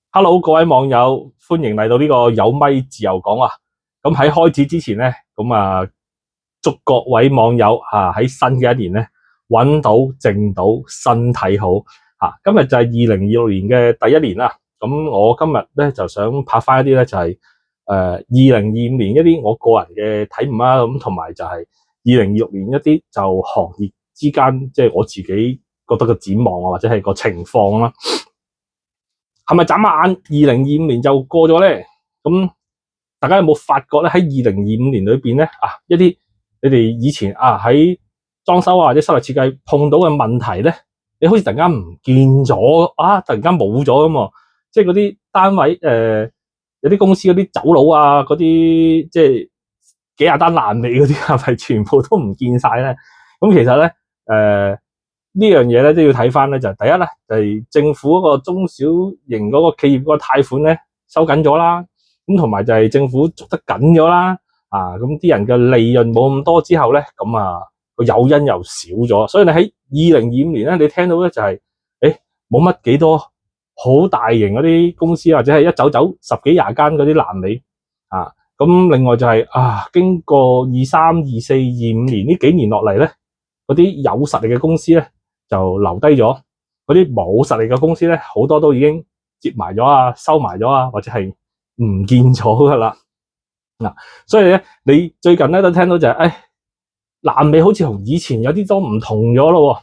Hello，各位網友，歡迎嚟到呢個有咪自由講啊！咁喺開始之前呢，祝各位網友喺新嘅一年呢揾到靜到身體好今日就係2026年嘅第一年啦。咁我今日呢就想拍翻一啲呢就係2025年一啲我個人嘅體悟啦，咁同埋就係2026年一啲就行業之間即係我自己覺得嘅展望或者係個情況啦。係咪眨下眼2025年就過咗咧？咁大家有冇發覺咧？喺2025年裏邊咧一啲你哋以前喺裝修或者室內設計碰到嘅問題咧，你好似突然間唔見咗突然間冇咗咁喎。即係嗰啲單位有啲公司嗰啲走佬嗰啲即係幾廿單爛尾嗰啲係咪全部都唔見晒咧？咁其實咧呢樣嘢咧都要睇翻咧，就係第一咧，就係政府嗰個中小型嗰個企業嗰個貸款咧收緊咗啦，咁同埋就係政府捉得緊咗啦，咁啲人嘅利潤冇咁多之後咧，咁個誘因又少咗，所以你喺2025年咧，你聽到咧就係冇乜幾多好大型嗰啲公司或者係一走10幾20間嗰啲爛尾咁另外就係經過23、24、25年呢幾年落嚟咧，嗰啲有實力嘅公司咧就留低咗，嗰啲冇實力嘅公司咧，好多都已經接埋咗收埋咗或者係唔見咗噶啦。所以咧，你最近咧都聽到就係，爛尾好似同以前有啲都唔同咗咯。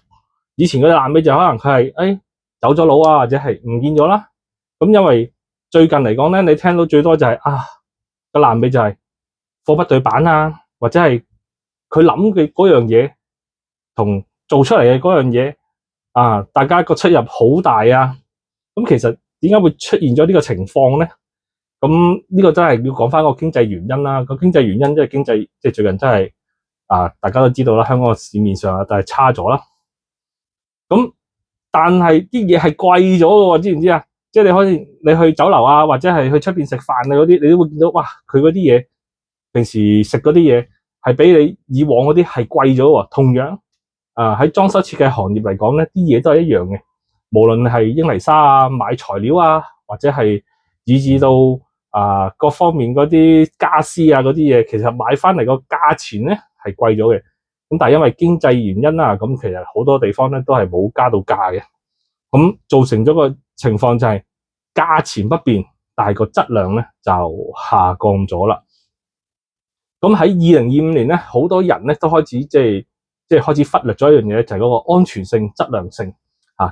以前嗰啲爛尾就可能佢係走咗佬或者係唔見咗啦。咁因為最近嚟講咧，你聽到最多就係個爛尾就係貨不對版或者係佢諗嘅嗰樣嘢同做出嚟嘅嗰樣嘢大家個出入好大咁其實點解會出現咗呢個情況咧？咁呢個真係要講翻個經濟原因啦。個經濟原因即係經濟即係最近真係大家都知道啦，香港個市面上就係差咗啦。咁但係啲嘢係貴咗嘅喎，知唔知啊？即係你去酒樓或者係去出邊食飯嗰啲，你都會見到哇，佢嗰啲嘢平時食嗰啲嘢係比你以往嗰啲係貴咗喎。同樣喺裝修設計行業嚟講咧，啲嘢都係一樣嘅，無論係英泥沙買材料或者係以至到各方面嗰啲家私嗰啲嘢，其實買翻嚟個價錢咧係貴咗嘅。咁但係因為經濟原因咁其實好多地方咧都係冇加到價嘅，咁造成咗個情況就係價錢不變，但係個質量咧就下降咗啦。咁喺2025年咧，好多人咧都開始即係開始忽略咗一樣嘢，就係嗰個安全性、質量性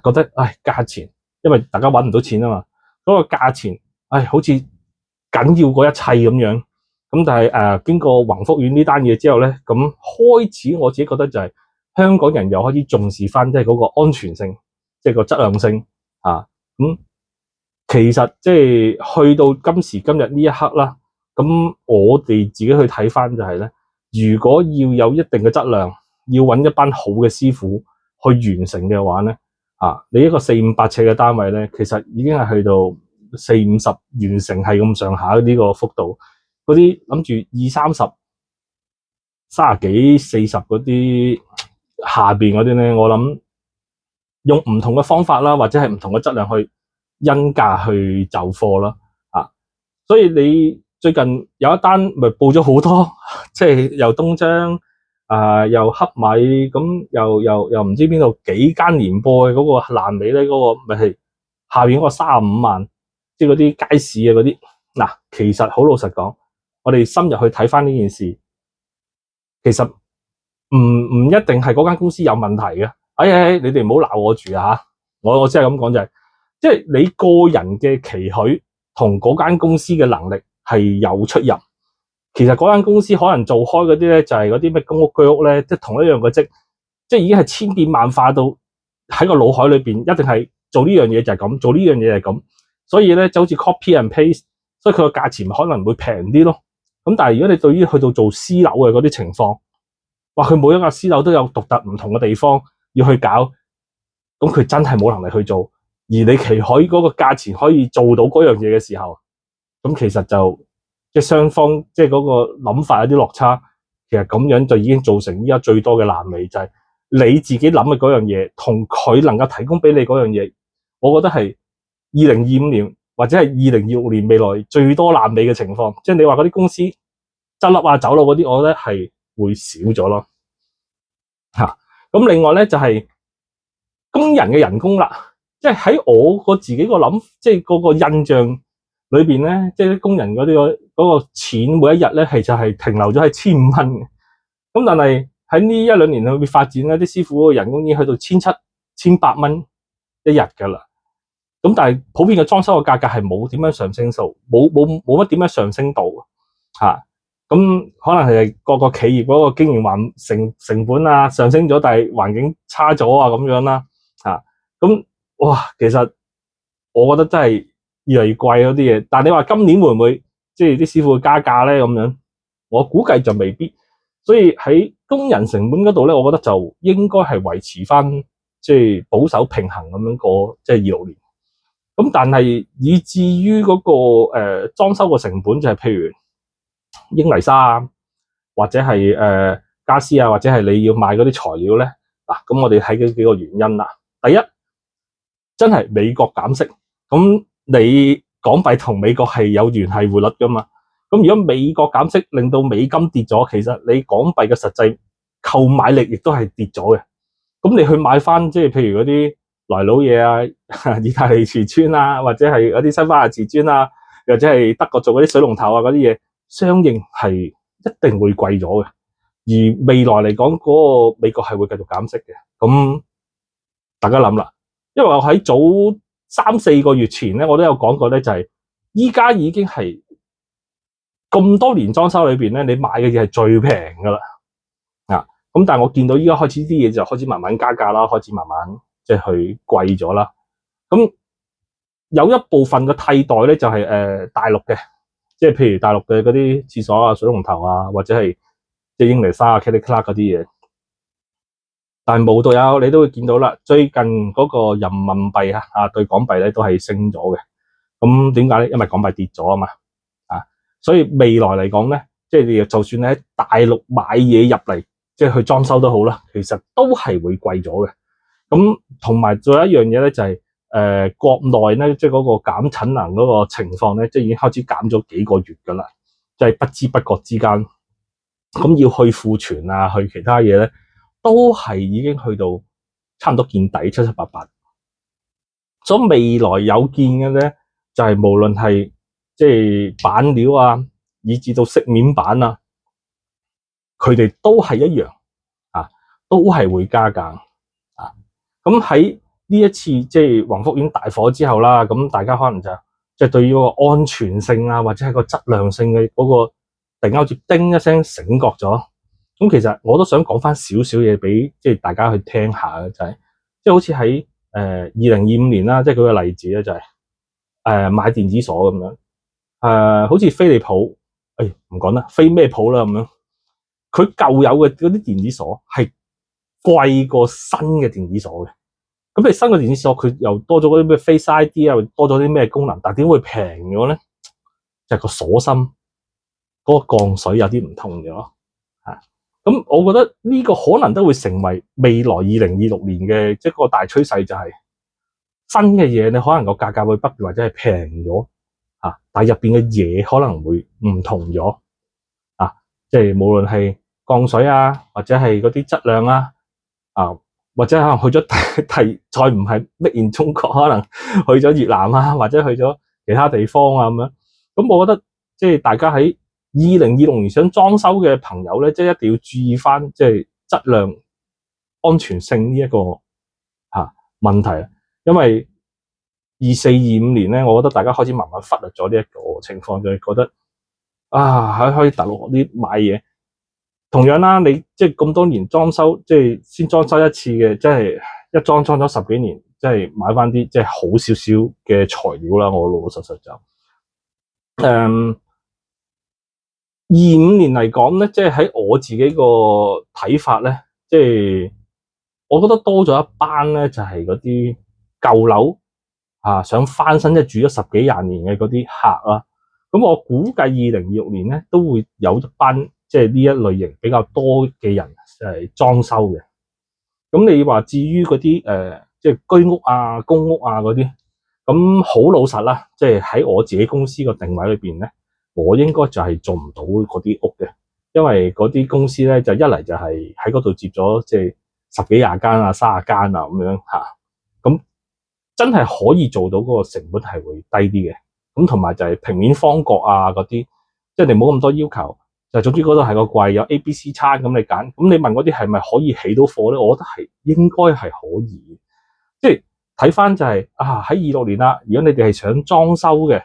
覺得價錢，因為大家搵唔到錢嘛，嗰個價錢好似緊要過一切咁樣。咁但係經過宏福苑呢單嘢之後咧，咁開始我自己覺得就係香港人又開始重視翻即係嗰個安全性，即係個質量性咁其實即係去到今時今日呢一刻啦，咁我哋自己去睇翻就係咧，如果要有一定嘅質量，要揾一班好嘅師傅去完成嘅話咧，你一個4、5百尺嘅單位咧，其實已經係去到40、50完成係咁上下呢個幅度。嗰啲諗住20、30、30幾、40嗰啲下邊嗰啲咧，我諗用唔同嘅方法啦，或者係唔同嘅質量去因價去就貨啦。所以你最近有一單咪報咗好多，即係又東張又黑米，咁又唔知邊度幾間連播嘅嗰個爛尾咧，嗰個咪係下邊嗰個35萬，即係嗰啲街市嗰啲。其實好老實講，我哋深入去睇翻呢件事，其實唔一定係嗰間公司有問題嘅。你哋唔好鬧我住我只係咁講就係，即係你個人嘅期許同嗰間公司嘅能力係有出入。其實嗰間公司可能做開嗰啲咧，就係嗰啲咩公屋居屋咧，即係同一樣嘅職，即係已經係千變萬化到喺個腦海裏邊，一定係做呢樣嘢就係咁，做呢樣嘢就係咁。所以咧就好似 copy and paste，所以佢個價錢可能會平啲咯。咁但係如果你對於去到做私樓嘅嗰啲情況，佢每一個私樓都有獨特唔同嘅地方要去搞，咁佢真係冇能力去做，而你期許嗰個價錢可以做到嗰樣嘢嘅時候，咁其實就即係雙方即係嗰個諗法有啲落差，其實咁樣就已經造成依家最多嘅爛尾，就係你自己諗嘅嗰樣嘢同佢能夠提供俾你嗰樣嘢，我覺得係2025年或者係2026年未來最多爛尾嘅情況。即係你話嗰啲公司執笠啊走佬嗰啲，我覺得係會少咗咯。咁另外咧就係工人嘅人工啦，即係喺我自己個諗，即係嗰個印象裏邊咧，即係啲工人嗰啲嗰個錢每一日咧係就係停留咗喺1500蚊嘅。咁但係喺呢1-2年裏邊發展咧，啲師傅嘅人工已經去到1700、1800蚊一日㗎啦。咁但係普遍嘅裝修嘅價格係冇點樣上升數，冇乜點樣上升到嚇。咁可能係各個企業嗰個經營成本啊上升咗，但係環境差咗啊咁樣啦嚇。咁哇，其實我覺得真係越嚟越貴嗰啲嘢。但係你話今年會唔會即係啲師傅會加價咧咁樣？我估計就未必。所以喺工人成本嗰度咧，我覺得就應該係維持翻即係保守平衡咁樣過即係26年。咁但係以至於嗰個裝修個成本就係譬如英泥沙啊，或者係家私啊，或者係你要買嗰啲材料咧，嗱，咁我哋睇幾個原因啦。第一，真係美國減息，咁你港幣同美國係有聯繫匯率噶嘛？咁如果美國減息令到美金跌咗，其實你港幣嘅實際購買力亦都係跌咗嘅。咁你去買翻即係譬如嗰啲來佬嘢啊、意大利瓷磚啊，或者係嗰啲西班牙瓷磚啊，或者係德國做嗰啲水龍頭啊嗰啲嘢，相應係一定會貴咗嘅。而未來嚟講，嗰個美國係會繼續減息嘅。咁大家諗啦，因為我喺早3-4個月前咧，我都有講過咧，就係依家已經係咁多年裝修裏邊咧，你買嘅嘢係最平噶啦。咁但係我見到依家開始啲嘢就開始慢慢加價啦，開始慢慢即係去貴咗啦。咁有一部分嘅替代咧就係大陸嘅，即係譬如大陸嘅嗰啲廁所啊、水龍頭啊，或者係即係英泥沙啊、Kelly Clark 嗰啲嘢。但係無獨有偶，你都會見到啦，最近嗰個人民幣啊對港幣咧都係升咗嘅。咁點解咧？因為港幣跌咗啊嘛。所以未來嚟講咧，即係你就算你喺大陸買嘢入嚟，即係去裝修都好啦，其實都係會貴咗嘅。咁同埋仲有一樣嘢咧，就係國內咧，即係嗰個減產能嗰個情況咧，即係已經開始減咗幾個月噶啦，即係不知不覺之間，咁要去庫存啊，去其他嘢咧，都係已經去到差唔多見底七七八八。所以未來有見嘅咧，就係無論係即係板料啊，以至到飾面板啊，佢哋都係一樣都係會加價咁喺呢一次即係宏福苑大火之後啦，咁大家可能就即係對於嗰個安全性啊，或者係個質量性嘅嗰個突然間好似叮一聲醒覺咗。咁其實我都想講翻少少嘢俾即係大家去聽下嘅，就係即係好似喺2025年啦，即係舉個例子咧，就係買電子鎖咁樣，好似飛利浦，唔講啦，飛咩鋪啦咁樣，佢舊有嘅嗰啲電子鎖係貴過新嘅電子鎖嘅。咁你新嘅電子鎖佢又多咗嗰啲咩 Face ID 啊，多咗啲咩功能，但係點會平咗咧？就係個鎖芯嗰個鋼水有啲唔同咗。咁我覺得呢個可能都會成為未來2026年嘅即係個大趨勢，就係新嘅嘢你可能個價格會不變或者係平咗但係入邊嘅嘢可能會唔同咗即係無論係鋼水啊，或者係嗰啲質量啊，或者可能去咗再唔係 Made in 中國，可能去咗越南啊，或者去咗其他地方啊咁樣。咁我覺得即係大家喺2026年想裝修嘅朋友咧，即係一定要注意翻即係質量、安全性呢一個問題，因為24、25年咧，我覺得大家開始慢慢忽略咗呢一個情況，就係覺得喺大陸啲買嘢，同樣啦，你即係咁多年裝修，即係先裝修一次嘅，即係一裝咗10幾年，即係買翻啲即係好少少嘅材料啦。我老老實實就25年嚟講咧，即係喺我自己個睇法咧，即係我覺得多咗一班咧，就係嗰啲舊樓想翻新，即係住咗10幾20年嘅嗰啲客啦。咁我估計2026年咧都會有一班即係呢一類型比較多嘅人係裝修嘅。咁你話至於嗰啲即係居屋啊、公屋啊嗰啲，咁好老實啦，即係喺我自己公司個定位裏邊咧，我應該就係做唔到嗰啲屋嘅，因為嗰啲公司咧就一嚟就係喺嗰度接咗即係十幾廿間啊、30間啊咁樣嚇，咁真係可以做到嗰個成本係會低啲嘅。咁同埋就係平面方角啊嗰啲，即係你冇咁多要求，就總之嗰度係個櫃有 A、B、C 餐咁你揀。咁你問嗰啲係咪可以起到貨咧？我覺得係應該係可以，即係。睇翻就係喺26年啦，如果你哋係想裝修嘅，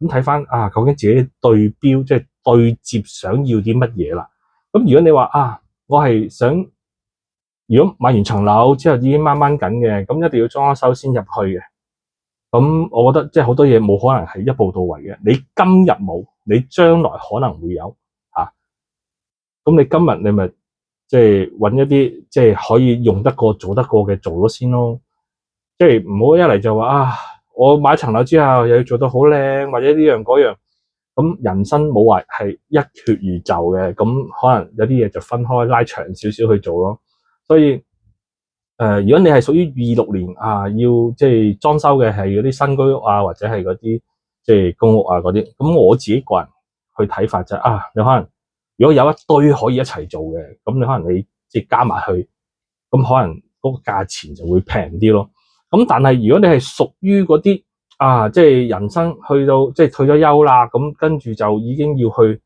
咁睇翻究竟自己對標即係對接想要啲乜嘢啦。咁如果你話我係想，如果買完層樓之後已經掹掹緊嘅，咁一定要裝修先入去嘅。咁我覺得即係好多嘢冇可能係一步到位嘅。你今日冇，你將來可能會有嚇。咁你今日你咪即係揾一啲即係可以用得過、做得過嘅做咗先咯。即係唔好一嚟就話我買層樓之後又要做到好靚，或者呢樣嗰樣。咁人生冇話係一蹴而就嘅，咁可能有啲嘢就分開拉長少少去做咯。所以如果你係屬於26年要即係裝修嘅係嗰啲新居屋或者係嗰啲即係公屋嗰啲，咁我自己個人去睇法就係你可能如果有一堆可以一齊做嘅，咁你可能你即係加埋去，咁可能嗰個價錢就會平啲咯。咁但係如果你係屬於嗰啲即係人生去到即係退咗休啦，咁跟住就已經要去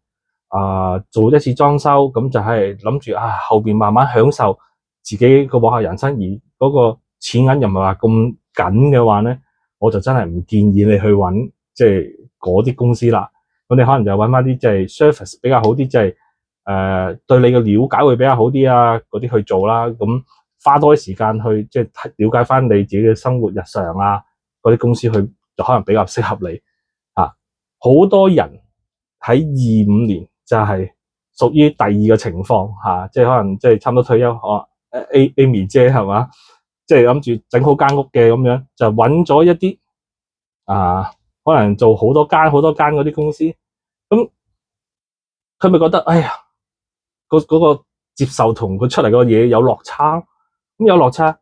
做一次裝修，咁就係諗住後邊慢慢享受自己個往後人生，而嗰個錢銀又唔係話咁緊嘅話咧，我就真係唔建議你去揾即係嗰啲公司啦。咁你可能就揾翻啲即係 service 比較好啲，即係對你嘅了解會比較好啲嗰啲去做啦。咁花多啲時間去即係了解翻你自己嘅生活日常嗰啲公司去就可能比較適合你。好多人喺25年就係屬於第二個情況即係可能即係差唔多退休Amy 姐係嘛，即係諗住整好間屋嘅咁樣，就揾咗一啲可能做好多間嗰啲公司，咁佢咪覺得哎呀嗰個接受同佢出嚟個嘢有落差，咁有落差，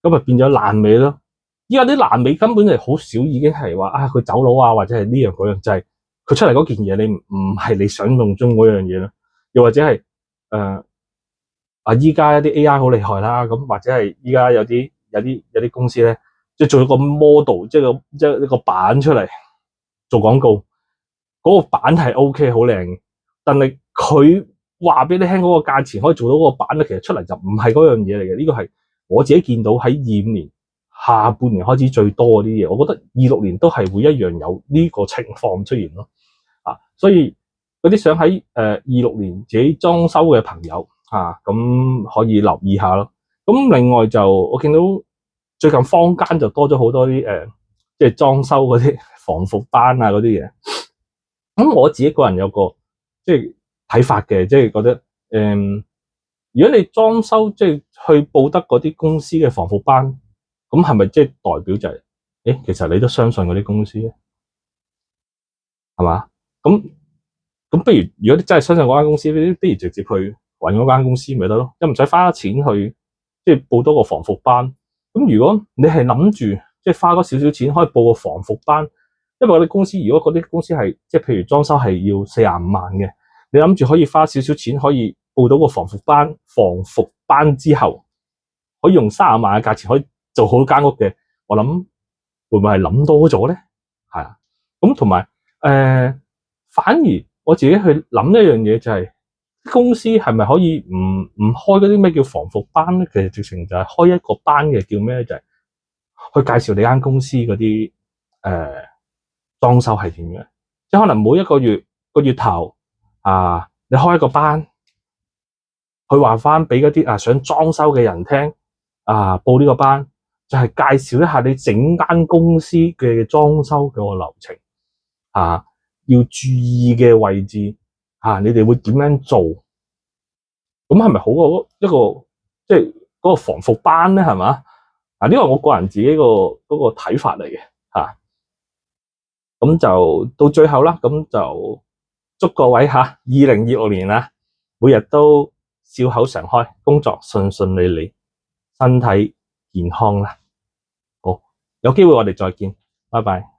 咁咪變咗爛尾咯。依家啲爛尾根本就好少，已經係話佢走佬或者係呢樣嗰樣，就係佢出嚟嗰件嘢，你唔係你想象中嗰樣嘢咯。又或者係依家一啲 AI 好厲害啦，咁或者係依家有啲公司咧，即係做咗個 model，即係一個版出嚟做廣告，嗰個版係 OK 好靚，但係佢話俾你聽嗰個價錢可以做到嗰個版咧，其實出嚟就唔係嗰樣嘢嚟嘅。呢個係我自己見到喺25年下半年開始最多嗰啲嘢，我覺得26年都係會一樣有呢個情況出現咯。所以嗰啲想喺26年自己裝修嘅朋友咁可以留意下咯。咁另外就我見到最近坊間就多咗好多啲即係裝修嗰啲防腐班嗰啲嘢。咁我自己個人有個即係睇法嘅，即係覺得如果你裝修即係去報得嗰啲公司嘅防腐班，咁係咪即係代表就係其實你都相信嗰啲公司咧，係嘛？咁不如如果你真係相信嗰間公司，不如直接去揾嗰間公司咪得咯，又唔使花錢去即係報多個防腐班。咁如果你係諗住即係花多少少錢可以報個防腐班，因為嗰啲公司如果嗰啲公司係即係譬如裝修係要45萬嘅，你諗住可以花少少錢可以報到個防腐班之後，可以用30萬嘅價錢可以做好間屋嘅，我諗會唔會係諗多咗咧？係啊，咁同埋反而我自己去諗一樣嘢就係，公司係咪可以唔開嗰啲咩叫防腐班咧？其實直情就係開一個班嘅，叫咩？就係去介紹你間公司嗰啲裝修係點樣，即係可能每一個月頭你開一個班，去話翻俾嗰啲想裝修嘅人聽報呢個班，就係介紹一下你整間公司嘅裝修嘅個流程要注意嘅位置你哋會點樣做？咁係咪好過一個即係嗰個防腐班咧？係嘛？呢個係我個人自己嗰個睇法嚟嘅咁就到最後啦，咁就祝各位2026年每日都笑口常開，工作順順利利，身體健康啦。好，有機會我哋再見。拜拜。